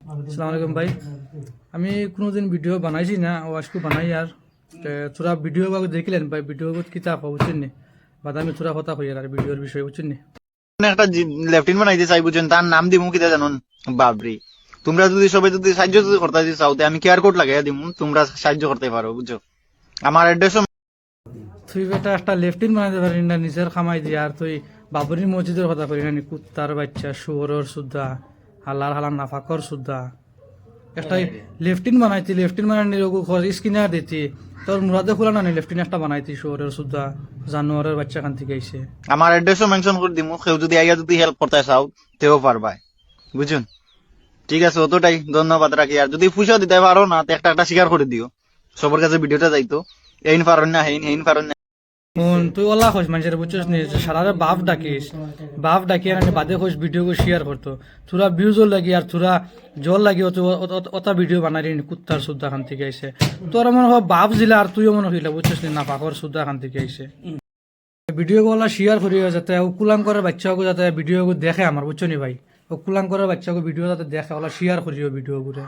আসসালামু আলাইকুম ভাই। আমি কোনোদিন ভিডিও বানাইছি না, ও আজকে বানাই আর তোরা ভিডিও দেখিলেন ভাই, ভিডিও কিতা বুঝছেন নি, বাদ আমি তোরা কথা কই আর ভিডিওর বিষয়ে বুঝছেন নি। একটা লেফটিন বানাইতে চাই বুঝছেন, তার নাম দিমু কিতা জানুন? বাবরি। তোমরা যদি সবাই যদি সাহায্য যদি করতে চাও তে আমি কিউআর কোড লাগাই দিমু, তোমরা সাহায্য করতে পারো বুঝছো। আমার অ্যাড্রেসও তুই বেটা একটা লেফটিন বানাইতে পারি না নিজের খামাই দিয়ে, আর তুই বাবরি মসজিদের কথা করি না, কুত্তার বাচ্চা, শুয়োরের সুদ্ধা, হালার হালার নাফাকর সুদ্ধা। একটা লেফটিন বানাইতি, লেফটিন বানানি স্কিনার দিতি, তোর মুরাদে খোলা না লেফটিন একটা বানাইতি শুয়োরের সুদ্ধা, জানোয়ারের বাচ্চা খান থেকে আইছে। আমার অ্যাড্রেসও মেনশন করে দিমু, কেউ যদি আইয়া যদি হেল্প করতে চাও তেও পারবাই বুঝছেন। ঠিক আছে, অতটাই, ধন্যবাদ রাখি। আর যদি পয়সা দিতে পারো না তো একটা একটা স্বীকার করে দিও, সবার কাছে ভিডিওটা যাইতো। এইন পারেন না, হেইন হেইন পারেন না। তুই ওলা খোঁজ মানুষের বুঝছিস নি, সারারে বাপ ডাকিস, বাপ ডাকিয়ে আনি বাদে খোঁজ ভিডিও শেয়ার করতো, তোরা ভিউজও লাগি আর তোরা জল লাগি অতা ভিডিও বানাই নি কুত্তার সুদ্ধা খান থেকে আইসে। তোর মনে হয় বাপ জিলা আর তুইও মনে হইলা বুঝছিস নি না পাকর সুদ্ধা খান থেকে আইসে। ভিডিও গুলা শেয়ার করিও যাতে কুলাঙ্করের বাচ্চাকে যাতে ভিডিও দেখে আমার বুঝছো নি ভাই, কুলাঙ্করের বাচ্চাকে ভিডিও যাতে দেখে ওলা শেয়ার করিও ভিডিও গুলো।